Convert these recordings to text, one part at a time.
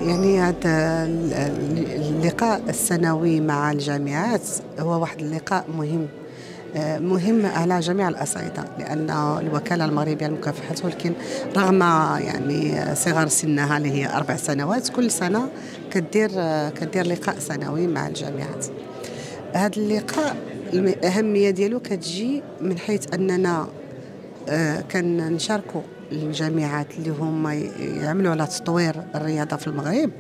يعني هذا اللقاء السنوي مع الجامعات هو واحد اللقاء مهم على جميع الأصعدة، لأن الوكالة المغربية لمكافحة ولكن رغم يعني صغر سنها اللي هي 4 سنوات كل سنة كدير لقاء سنوي مع الجامعات. هذا اللقاء الأهمية ديالو كتجي من حيث أننا كنشاركوا الجامعات اللي هم يعملوا على تطوير الرياضة في المغرب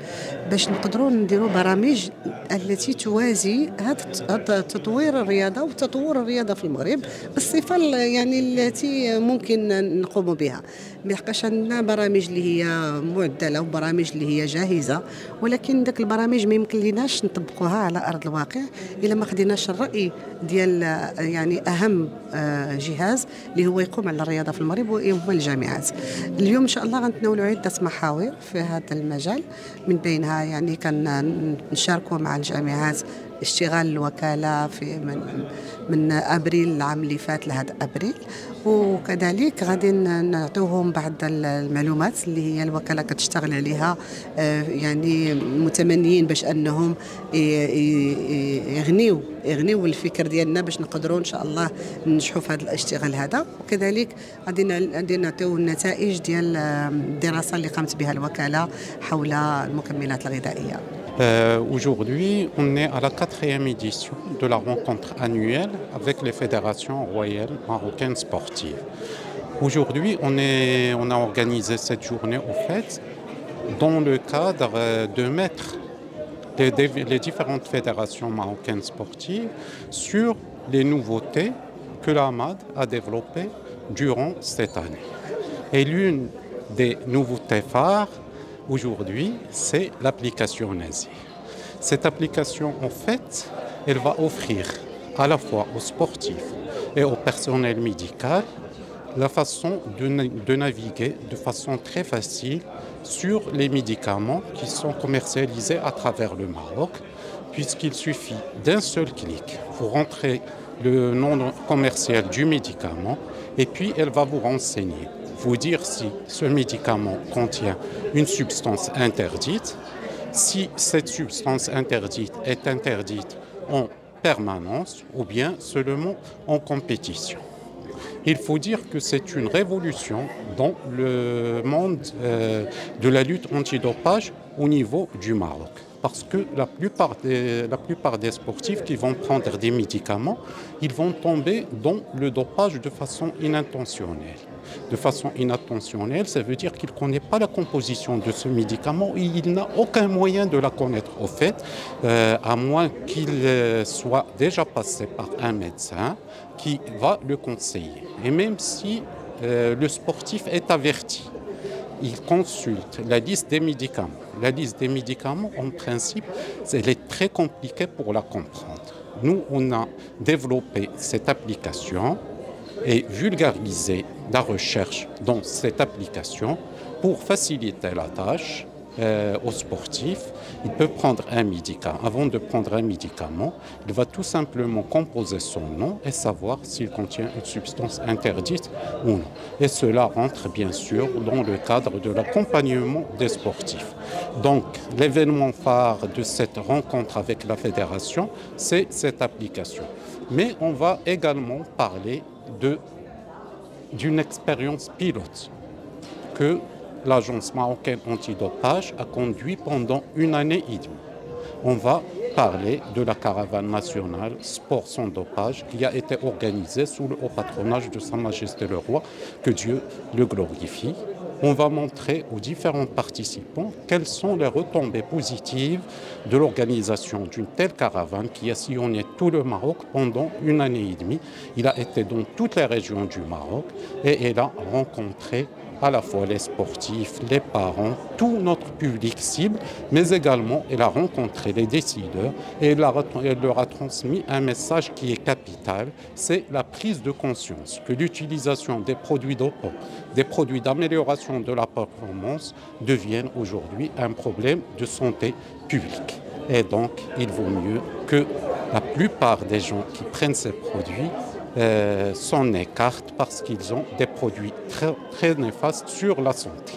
باش نقدروا نديروا برامج التي توازي هذا تطوير الرياضة وتطور الرياضة في المغرب بالصفة يعني التي ممكن نقوم بها. بحقاش عندنا برامج اللي هي معدلة وبرامج اللي هي جاهزة، ولكن داك البرامج ما يمكن لناش نطبقوها على أرض الواقع إلا ما خديناش الرأي ديال يعني أهم جهاز اللي هو يقوم على الرياضة في المغرب وهو الجامعات. اليوم إن شاء الله غنتناولوا عدة محاور في هذا المجال، من بينها يعني كنشاركوا مع الجامعات اشتغال الوكالة من أبريل العام اللي فات لهذا أبريل، وكذلك غادي نعطيوهم بعض المعلومات اللي هي الوكالة كتشتغل عليها، يعني متمنيين باش أنهم يغنيو الفكر ديالنا باش نقدروا إن شاء الله ننجحوا في هذا الاشتغال هذا. وكذلك غادي نعطيو النتائج ديال الدراسة اللي قامت بها الوكالة حول المكملات الغذائية. Aujourd'hui, on est à la 4e édition de la rencontre annuelle avec les fédérations royales marocaines sportives. Aujourd'hui, on a organisé cette journée au fait dans le cadre de mettre les différentes fédérations marocaines sportives sur les nouveautés que la MAD a développées durant cette année. Et l'une des nouveautés phares aujourd'hui, c'est l'application Nazi. Cette application, en fait, elle va offrir à la fois aux sportifs et au personnel médical la façon de naviguer de façon très facile sur les médicaments qui sont commercialisés à travers le Maroc, puisqu'il suffit d'un seul clic. Vous rentrez le nom commercial du médicament et puis elle va vous renseigner, vous dire si ce médicament contient une substance interdite, si cette substance interdite est interdite en permanence ou bien seulement en compétition. Il faut dire que c'est une révolution dans le monde de la lutte antidopage au niveau du Maroc. Parce que la plupart des sportifs qui vont prendre des médicaments, ils vont tomber dans le dopage de façon inintentionnelle. De façon inintentionnelle, ça veut dire qu'il ne connaît pas la composition de ce médicament et il n'a aucun moyen de la connaître au fait, à moins qu'il soit déjà passé par un médecin qui va le conseiller. Et même si le sportif est averti, il consulte la liste des médicaments. La liste des médicaments, en principe, elle est très compliquée pour la comprendre. Nous, on a développé cette application et vulgarisé la recherche dans cette application pour faciliter la tâche aux sportifs. Il peut prendre un médicament. Avant de prendre un médicament, il va tout simplement composer son nom et savoir s'il contient une substance interdite ou non. Et cela rentre bien sûr dans le cadre de l'accompagnement des sportifs. Donc, l'événement phare de cette rencontre avec la fédération, c'est cette application. Mais on va également parler d'une expérience pilote que l'Agence marocaine antidopage a conduit pendant 1 année et demie. On va parler de la caravane nationale Sport sans dopage qui a été organisée sous le haut patronage de Sa Majesté le Roi, que Dieu le glorifie. On va montrer aux différents participants quelles sont les retombées positives de l'organisation d'une telle caravane qui a sillonné tout le Maroc pendant 1 année et demie. Il a été dans toutes les régions du Maroc et il a rencontré à la fois les sportifs, les parents, tout notre public cible, mais également il a rencontré les décideurs et il leur a transmis un message qui est capital, c'est la prise de conscience que l'utilisation des produits dopants, des produits d'amélioration de la performance deviennent aujourd'hui un problème de santé publique. Et donc, il vaut mieux que la plupart des gens qui prennent ces produits s'en écartent parce qu'ils ont des produits très néfastes sur la santé.